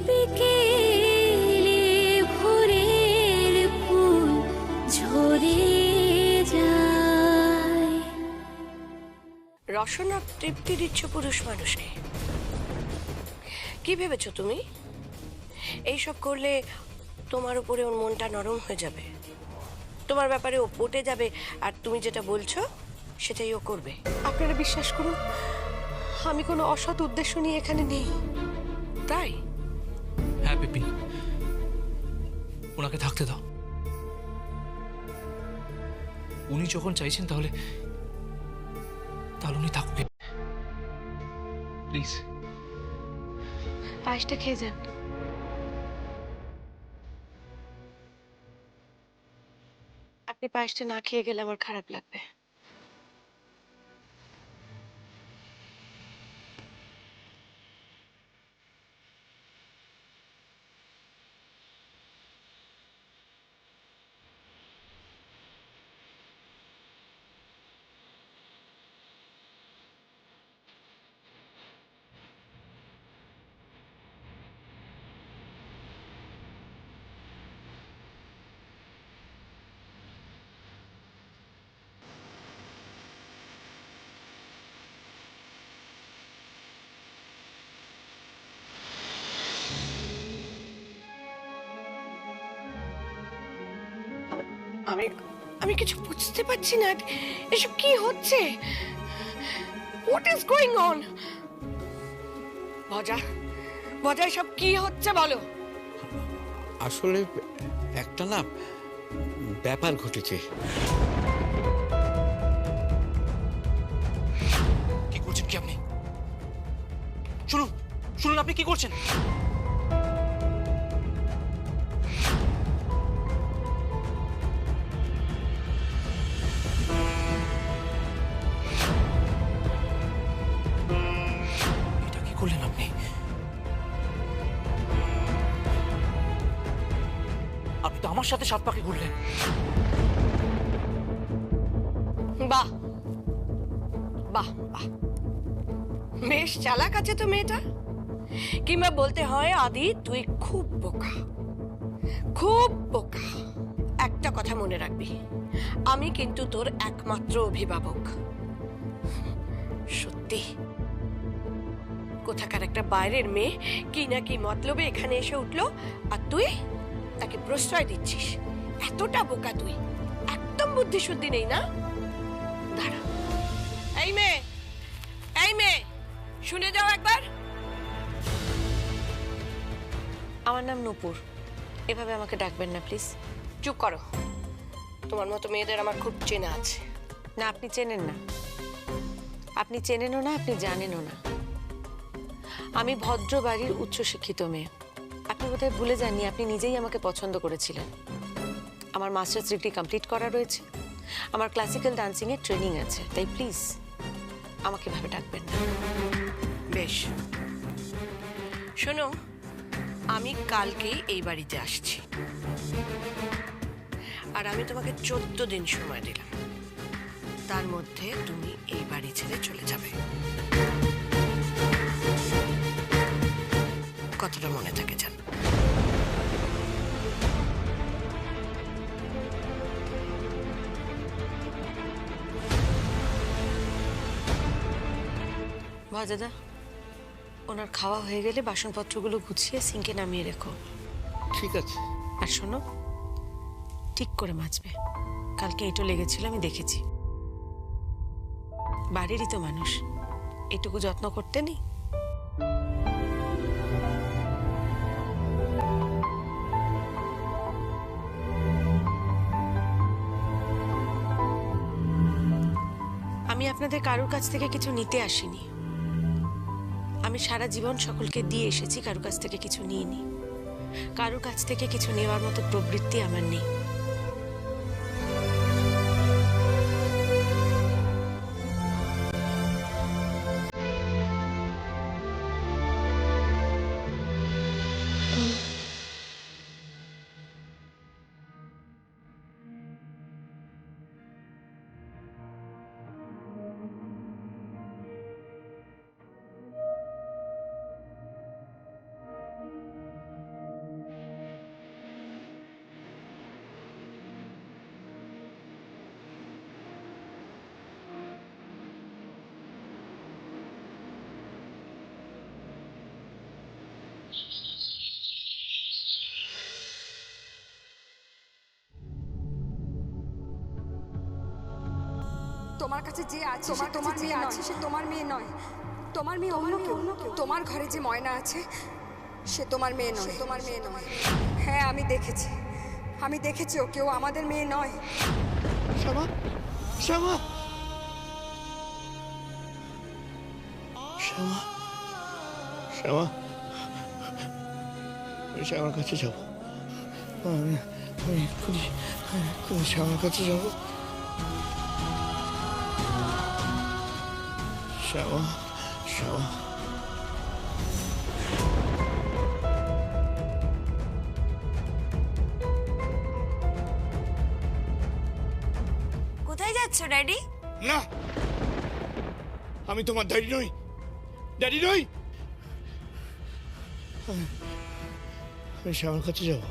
বিকেলে ভোরের ফুল ঝরে যায়। রসনা তৃপ্তি দিচ্ছ পুরুষ মানুষকে। কি ভেবেছো তুমি এইসব করলে তোমার উপরে ওর মনটা নরম হয়ে যাবে, তোমার ব্যাপারে ও পটে যাবে, আর তুমি যেটা বলছো সেটাই ও করবে? আপনারা বিশ্বাস করুন, আমি কোনো অসৎ উদ্দেশ্য নিয়ে এখানে নেই। তাই? হ্যাঁ বিপিন, ওনাকে থাকতে দাও। উনি যখন চাইছেন তাহলে তাহলে উনি থাকবেন, প্লিজ। পায়েসটা খেয়ে যান। আপনি পায়েসটা না খেয়ে গেলে আমার খারাপ লাগবে। আমি আমি কিছু বুঝতে পারছি না, এসব কি হচ্ছে? What is going on? ভজা ভজা, এসব কি হচ্ছে বলো? আসলে একটা না ব্যাপার ঘটেছে। কি করছেন কি আপনি? শুনুন শুনুন, আপনি কি করছেন? এটা কি করলেন আপনি? আপনি তো আমার সাথে সাত পাকে ঘুরলেন। বাহ বাহ বাহ, বেশ চালাক আছে তো মেয়েটা। কিংবা বলতে হয় আদি, তুই খুব বোকা, খুব বোকা। একটা কথা মনে রাখবি, আমি কিন্তু তোর একমাত্র অভিভাবক। সত্যি কোথাকার একটা বাইরের মেয়ে কি না কি মতলবে এখানে এসে উঠলো, আর তুই তাকে প্রশ্রয় দিচ্ছিস। এতটা বোকা তুই, একদম বুদ্ধি শুদ্ধি নেই না? দাঁড়া, এই মেয়ে, এই মেয়ে, শুনে যাও একবার। আমার নাম নূপুর, এভাবে আমাকে ডাকবেন না প্লিজ। চুপ করো, তোমার মতো মেয়েদের আমার খুব চেনা আছে। না, আপনি চেনেন না, আপনি চেনেনও না, আপনি জানেনও না। আমি ভদ্র বাড়ির উচ্চশিক্ষিত মেয়ে। আপনি বোধহয় ভুলে যাননি আপনি নিজেই আমাকে পছন্দ করেছিলেন। আমার মাস্টার্স ডিগ্রি কমপ্লিট করা রয়েছে, আমার ক্লাসিক্যাল ডান্সিং এর ট্রেনিং আছে, তাই প্লিজ আমাকে এভাবে ডাকবেন না। বেশ, শোনো, আমি কালকেই এই বাড়িতে আসছি, আর আমি তোমাকে 14 দিন সময় দিলাম। তার মধ্যে তুমি এই বাড়ি ছেড়ে চলে যাবে। কথাটা মনে থাকে যেন। ভজাদা, ওনার খাওয়া হয়ে গেলে বাসনপত্রগুলো গুছিয়ে সিঙ্কে নামিয়ে রেখো। ঠিক আছে। আর শোনো, ঠিক করে মাজবে। কালকে এঁটো লেগেছিল, আমি দেখেছি। বাড়িরই তো মানুষ, এটুকু যত্ন করতে নেই? আমি আপনাদের কারোর কাছ থেকে কিছু নিতে আসিনি। আমি সারা জীবন সকলকে দিয়ে এসেছি, কারোর কাছ থেকে কিছু নিইনি। কারোর কাছ থেকে কিছু নেওয়ার মতো প্রবৃত্তি আমার নেই। তোমার কাছে যে আছে সে তোমার মেয়ে আছে, সে তোমার মেয়ে নয়। তোমার মেয়ে অন্য কেউ। তোমার ঘরে যে ময়না আছে সে তোমার মেয়ে নয়, তোমার মেয়ে নয়। হ্যাঁ, আমি দেখেছি ও কেউ আমাদের মেয়ে নয়। শ্যামা, শ্যামা, শ্যামা, শ্যামা, আমি শ্যামার কাছে যাব। আমি এক্ষুনি শ্যামার কাছে যাব। শ্যামা, শ্যামা, কোথায় যাচ্ছ ড্যাডি? না, আমি তোমার ড্যাডি নই, ড্যাডি নই। আমি শ্যামার কাছে যাব।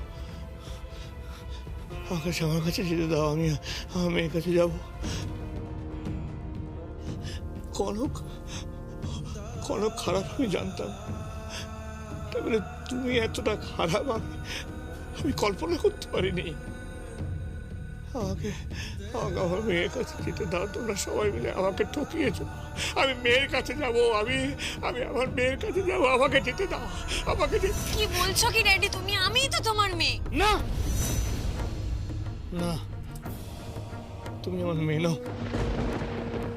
আমাকে শ্যামার কাছে যেতে দাও। আমি আমার মেয়ের কাছে যাব। কনক, কনক খারাপ আমি জানতাম, তাহলে তুমি এতটা খারাপ আমি কল্পনা করতে পারিনি। আমাকে আমাকে আমার মেয়ের কাছে যেতে দাও। তোমরা সবাই মিলে আমাকে ঠকিয়েছো। আমি মেয়ের কাছে যাব। আমি আমার মেয়ের কাছে যাব। আমাকে যেতে দাও। আমাকে কি বলছো কি ড্যাডি তুমি? আমিই তো তোমার মেয়ে। না, না, তুমি আমার মেয়ে নও।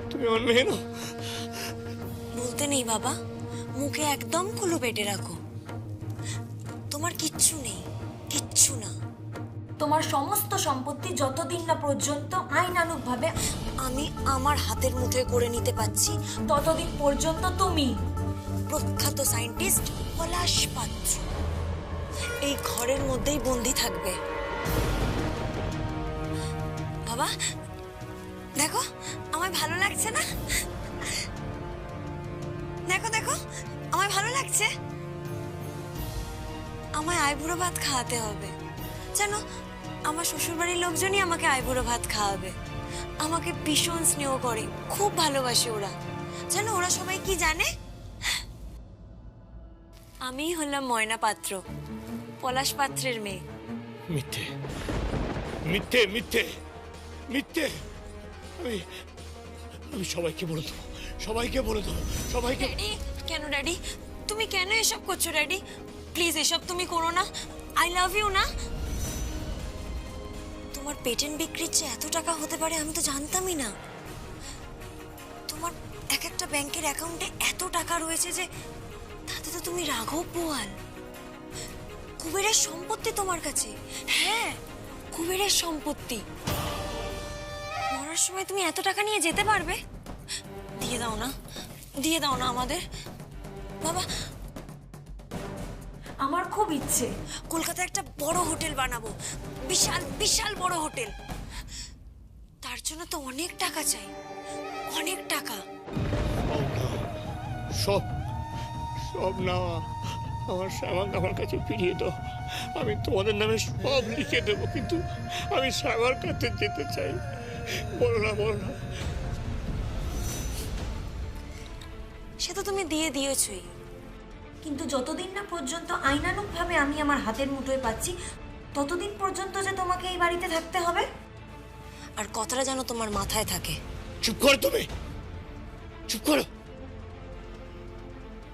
তুমি আমার মেয়ে নও। বলতে নেই বাবা, মুখে একদম খুলো পেটে রাখো। তোমার কিচ্ছু নেই, কিচ্ছু না। তোমার সমস্ত সম্পত্তি যতদিন না পর্যন্ত আইনানুগভাবে আমি আমার হাতের মুঠোয় করে নিতে পারছি ততদিন পর্যন্ত তুমি প্রখ্যাত সায়েন্টিস্ট পলাশ পাত্র এই ঘরের মধ্যেই বন্দি থাকবে। বাবা দেখো, আমায় ভালো লাগছে না? দেখো দেখো, আমায় ভালো লাগছে। আমায় আইবুড়ো ভাত খাওয়াতে হবে। জানো, আমার শ্বশুরবাড়ির লোকজনই আমাকে আইবুড়ো ভাত খাওয়াবে। আমাকে ভীষণ স্নেহ করে, খুব ভালোবাসে ওরা। জানো ওরা সবাই কি জানে? আমি হলাম ময়না পাত্র, পলাশ পাত্রের মেয়ে। মিথ্যে, মিথ্যে, মিথ্যে, মিথ্যে। আমি সবাইকে বলে দেবো, সবাইকে বলে দেবো, সবাইকে। ড্যাডি, কেন ড্যাডি? তুমি কেন এসব করছো ড্যাডি? প্লিজ এসব তুমি করো না। আই লাভ ইউ না। তোমার পেটেন্ট বিক্রির চেয়ে এত টাকা হতে পারে আমি তো জানতামই না। তোমার এক একটা ব্যাংকের অ্যাকাউন্টে এত টাকা রয়েছে যে তাতে তো তুমি রাঘব বোয়াল। কুবেরের সম্পত্তি তোমার কাছে। হ্যাঁ, কুবেরের সম্পত্তি। মরার সময় তুমি এত টাকা নিয়ে যেতে পারবে? দিয়ে দাও না, দিয়ে দাও না আমাদের। বাবা, আমার খুব ইচ্ছে কলকাতায় একটা বড় হোটেল বানাবো, বিশাল বিশাল বড় হোটেল। তার জন্য তো অনেক টাকা চাই, অনেক টাকা। সব সব না, আমার শ্যামাকে আমার কাছে ফিরিয়ে দাও। আমি তোমাদের নামে সব লিখে দেবো, কিন্তু আমি শ্যামার কাছে যেতে চাই। বলো না, বলো না। সে তো তুমি দিয়ে দিয়েছই। কিন্তু যতদিন না পর্যন্ত আইনানুগভাবে আমি আমার হাতের মুঠোয় পাচ্ছি ততদিন পর্যন্ত যে তোমাকে এই বাড়িতে থাকতে হবে। আর কথাটা যেন তোমার মাথায় থাকে। চুপ করো তুমি, চুপ করো।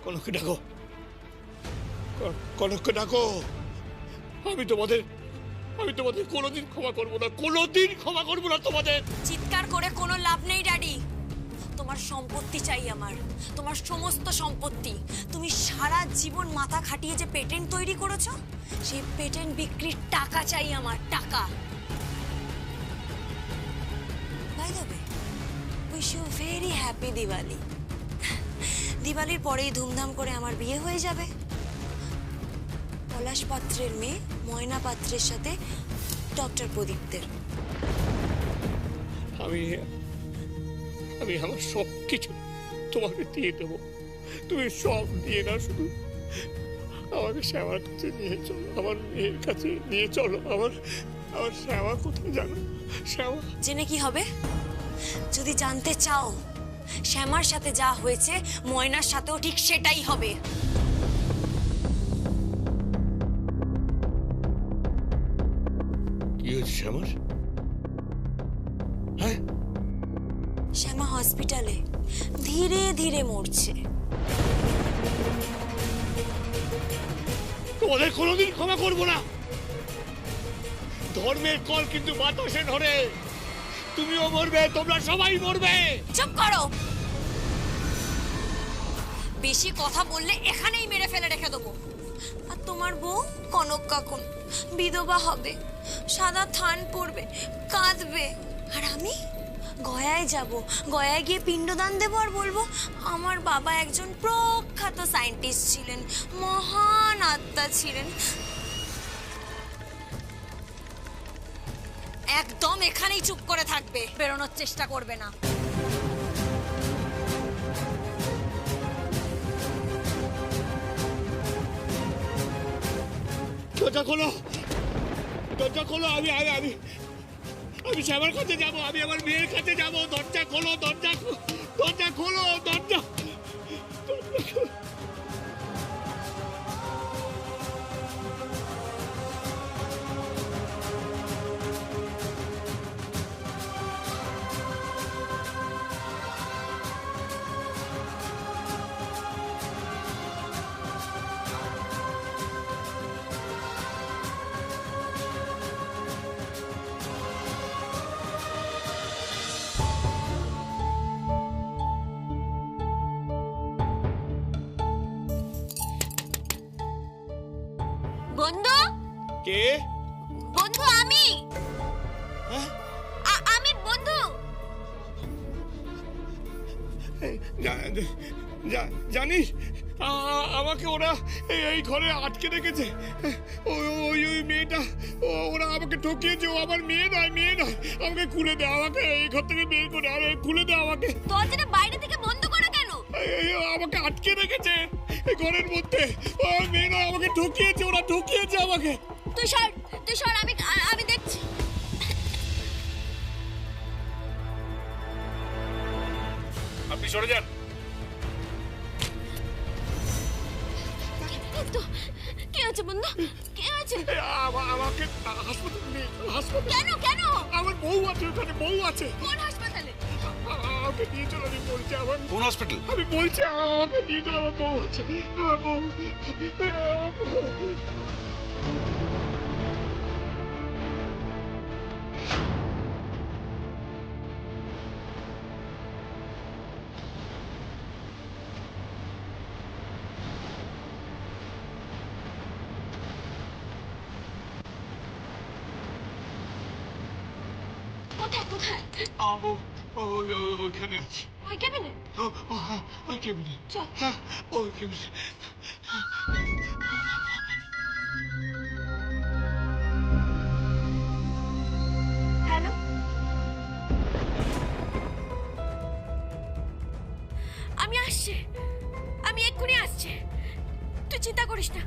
কনককে ডাকো, কনককে ডাকো। আমি তোমাদের কোনোদিন ক্ষমা করবো না, কোনোদিন ক্ষমা করবো না তোমাদের। চিৎকার করে কোনো লাভ নেই ড্যাডি। তোমার সম্পত্তি চাই আমার, তোমার সমস্ত সম্পত্তি। তুমি সারা জীবন মাথা খাটিয়ে যে পেটেন্ট তৈরি করেছো, সেই পেটেন্ট বিক্রির টাকা চাই আমার, টাকা। By the way, wish you very happy Diwali. দিওয়ালির পরেই ধুমধাম করে আমার বিয়ে হয়ে যাবে। পলাশ পাত্রের মেয়ে ময়না পাত্রের সাথে ডক্টর প্রদীপ্তের। আমি আমার সব কিছু তোমাকে দিয়ে দেবো। তুমি সব দিয়ে না, শুধু আমাকে শ্যামার কাছে নিয়ে চলো, আমার মেয়ের কাছে নিয়ে চলো। আমার শ্যামা কোথায় জানো? শ্যামা জেনে কি হবে? যদি জানতে চাও, শ্যামার সাথে যা হয়েছে ময়নার সাথেও ঠিক সেটাই হবে। শ্যামার? হ্যাঁ, শ্যামা হসপিটালে ধীরে ধীরে মরছে। তোমাদের কোনোদিন ক্ষমা করবো না। ধর্মের কল কিন্তু বাতাসে ধরে। তুমিও মরবে, তোমরা সবাই মরবে। চুপ করো, বেশি কথা বললে এখানেই মেরে ফেলে রেখে দেবো। আর তোমার বউ কনক কাকুন বিধবা হবে, সাদা থান পড়বে, কাঁদবে। আর আমি গয়ায় যাব, গয়ায় গিয়ে পিণ্ডদান দেবো আর বলবো আমার বাবা একজন প্রখ্যাত সায়েন্টিস্ট ছিলেন, মহান আত্মা ছিলেন। একদম এখানেই চুপ করে থাকবে, বেরোনোর চেষ্টা করবে না। দরজা খোলো, দরজা খোলো। আমি আমি আমি আমি শ্যামার কাছে যাব, আমি আমার মেয়ের কাছে যাব। দরজা খোলো, দরজা দরজা খোলো, দরজা। বন্ধু, কে? বন্ধু আমি, হ্যাঁ? আমি বন্ধু। জানিস আমাকে ওরা এই ঘরে আটকে রেখেছে। ওই ওই ওই মেয়েটা, ওরা আমাকে ঠকিয়েছে। ও আমার মেয়ে নয়, মেয়ে নয়। আমাকে খুলে দে, আমাকে এই ঘর থেকে বের করে আরে খুলে দে আমাকে। দরজাটা বাইরে থেকে বন্ধ করে কেন? আমাকে আটকে রেখেছে এই ঘরের মধ্যে। ও আমার মেয়ে নয়, আমাকে ঠকিয়েছে, ওরা ঠকিয়েছে আমাকে। তুই সর, তুই সর, আমি আমি দেখছি। আপনি সরে যান। তো কি আছে বন্ধু, কি আছে? আমাকে হাসপাতালে নিয়ে চলো, হাসপাতালে। কেন কেন? আমার বউ আছে ওখানে, বউ আছে। কোন হাসপাতালে? আমাকে নিয়ে চলো, আমি বলছি আমার। কোন হসপিটাল? আমি বলছি আমাকে নিয়ে চলো, আমার বউ আছে, আমার বউ। কোথায় কোথায়? ওইখানে আছে। ওই কেবিনে? ওই কেবিনে। চল। হ্যাঁ, ওই কেবিনে। হ্যালো, আমি আসছি, আমি এক্ষুনি আসছি, তুই চিন্তা করিস না।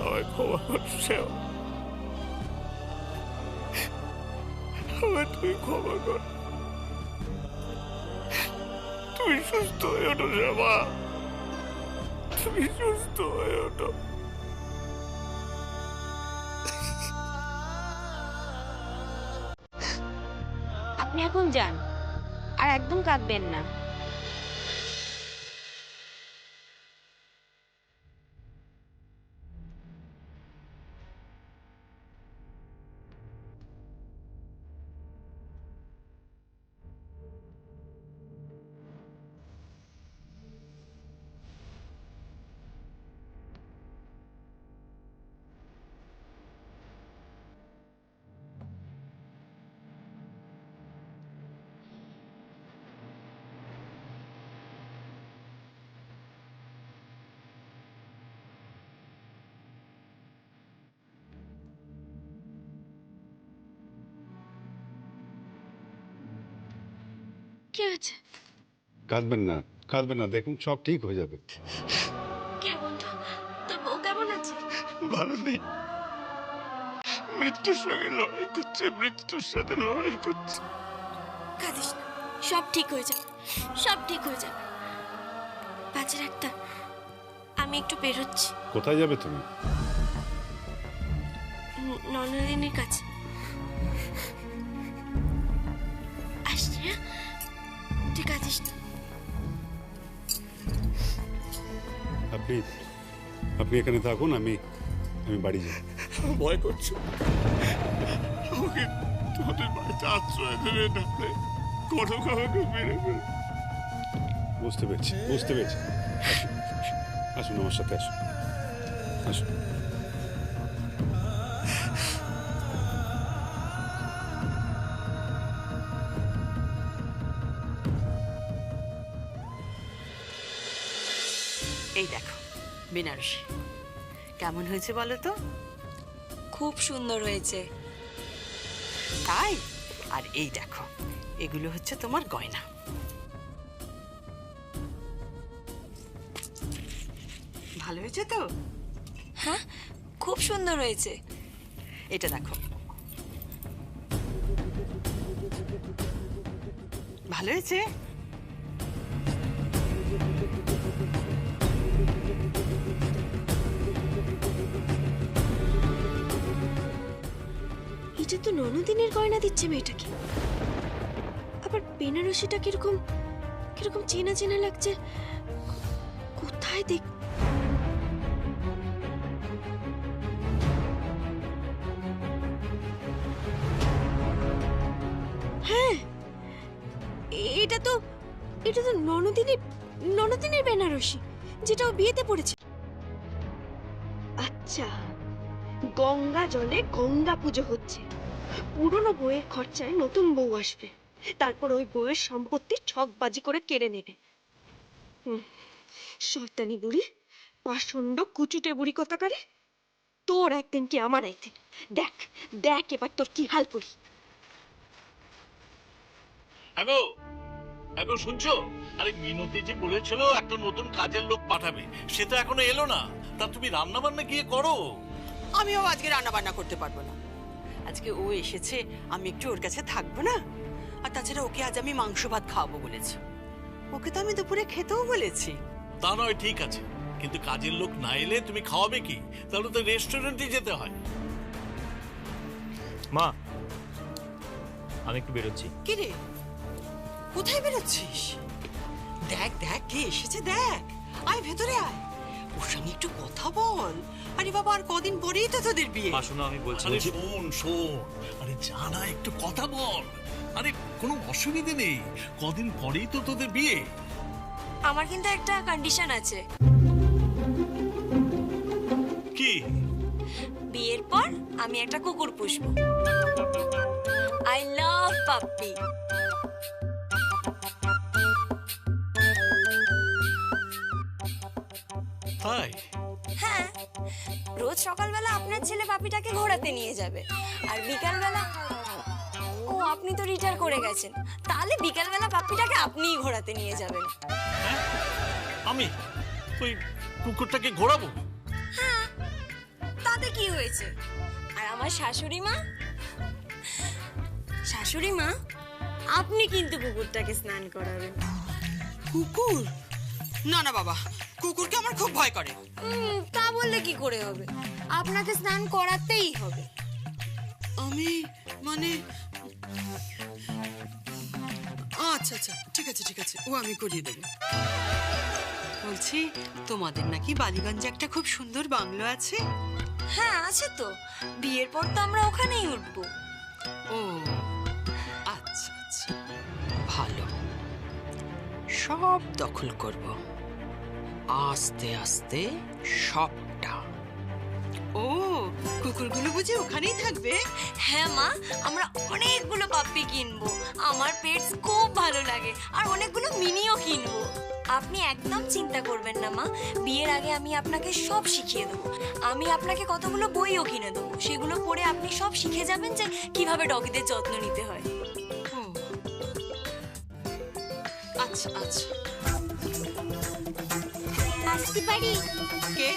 আমায় ক্ষমা করছে, আমায় তুই ক্ষমা কর। তুমি সুস্থ হয়ে ওঠো শ্যামা, তুমি সুস্থ হয়ে ওঠো। আপনি এখন যান, আর একদম কাঁদবেন না। হয়েছে? কাঁদবেন না, দেখুন সব ঠিক হয়ে যাবে। কেমন তোর বউ কেমন আছে? ভালো নেই, মৃত্যুর সঙ্গে লড়াই করছে, মৃত্যুর সাথে লড়াই করছে। কাঁদিস না, সব ঠিক হয়ে যাবে, সব ঠিক হয়ে যাবে। বাজে একটা, আমি একটু বেরোচ্ছি। কোথায় যাবে তুমি? ননদিনীর কাছে আসছি। হ্যাঁ, তুই কাঁদিস না। আপনি এখানে থাকুন, আমি বাড়ি যাই। ভয় করছো আমাকে তোমাদের বাড়িতে আশ্রয় দেবে, নাহলে কোনো কাউকে মেরে ফেলবে। বুঝতে পেরেছি। আসুন আমার সাথে, আসুন। এই দেখো বেনারসি কেমন হয়েছে বলো তো? খুব সুন্দর হয়েছে। তাই? আর এই দেখো, এগুলো হচ্ছে তোমার গয়না। ভালো হয়েছে তো? হ্যাঁ, খুব সুন্দর হয়েছে। এটা দেখো, ভালো হয়েছে? এটা তো ননদিনের গয়না দিচ্ছে মেয়েটাকে। আবার বেনারসিটা কিরকম কিরকম চেনা চেনা লাগছে। কোথায় দেখ, হ্যাঁ, এটা তো ননদিনের বেনারসি, যেটা ও বিয়েতে পড়েছে। আচ্ছা, গঙ্গা জলে গঙ্গা পুজো হচ্ছে। পুরনো বউয়ের খরচায় নতুন বউ আসবে, তারপর ওই বউয়ের সম্পত্তি ছকবাজি করে কেড়ে নেবে। শয়তানি বুড়ি, পাষণ্ড কুচুটে বুড়ি কোথাকারে। তোর একদিন কি আমার একদিন, দেখ দেখ এবার তোর কি হাল করি। এখন শুনছো? আরে মিনতি যে বলেছিল একটা নতুন কাজের লোক পাঠাবে, সে তো এখনো এলো না। তা তুমি রান্না বান্না গিয়ে করো। আমিও আজকে রান্না বান্না করতে পারবো না। আজকে ও এসেছে, আমি একটু ওর কাছে থাকবো না? আর তাছাড়া ওকে আজ আমি মাংস ভাত খাওয়াবো বলেছি। ওকে তো আমি দুপুরে খেতেও বলেছি। তা নয় ঠিক আছে, কিন্তু কাজের লোক না এলে তুমি খাওয়াবে কি? তাহলে তো রেস্টুরেন্টে যেতে হয়। মা, আমি একটু বেরোচ্ছি। কি রে, কোথায় বেরোচ্ছিস? দেখ দেখ কে এসেছে, দেখ। আয় ভেতরে আয়, ওর সঙ্গে একটু কথা বল। আরে বাবা, আর কদিন পরেই তো তোদের বিয়ে। মা শোনো, আমি বলছি। আরে শোন, আরে জানা একটু কথা বল। আরে কোনো অসুবিধে নেই, কদিন পরেই তো তোদের বিয়ে। আমার কিন্তু একটা কন্ডিশন আছে। কি? বিয়ের পর আমি একটা কুকুর পুষবো। I love puppy. তাই? হ্যাঁ, রোজ সকালবেলা আপনার ছেলে পাপিটাকে ঘোরাতে নিয়ে যাবে, আর বিকালবেলা আপনি তো রিটায়ার করে গেছেন, তাহলে বিকালবেলা পাপিটাকে আপনিই ঘোরাতে নিয়ে যাবেন। হ্যাঁ, আমি ওই কুকুরটাকে ঘোরাবো? হ্যাঁ, তাতে কি হয়েছে? আর আমার শাশুড়ি মা আপনি কিন্তু কুকুরটাকে স্নান করাবেন। কুকুর? না না বাবা, কুকুরকে আমার খুব ভয় করে। তা বললে কি করে হবে? আপনাকে স্নান করাতেই হবে। আমি মানে আচ্ছা আচ্ছা, ঠিক আছে, ও আমি করিয়ে দেবো। বলছি, তোমাদের নাকি বালিগঞ্জে একটা খুব সুন্দর বাংলো আছে? হ্যাঁ আছে তো, বিয়ের পর তো আমরা ওখানেই উঠবো। ও আচ্ছা আচ্ছা, ভালো। সব দখল করব, আস্তে আস্তে সবটা। ও, কুকুরগুলো বুঝি ওখানেই থাকবে? হ্যাঁ মা, আমরা অনেকগুলো পাপ্পি কিনবো। আমার পেটস খুব ভালো লাগে, আর অনেকগুলো মিনিও কিনবো। আপনি একদম চিন্তা করবেন না মা, বিয়ের আগে আমি আপনাকে সব শিখিয়ে দেবো। আমি আপনাকে কতগুলো বইও কিনে দেবো, সেগুলো পড়ে আপনি সব শিখে যাবেন যে কিভাবে ডগিদের যত্ন নিতে হয়। আচ্ছা আচ্ছা আসতে পারি? কে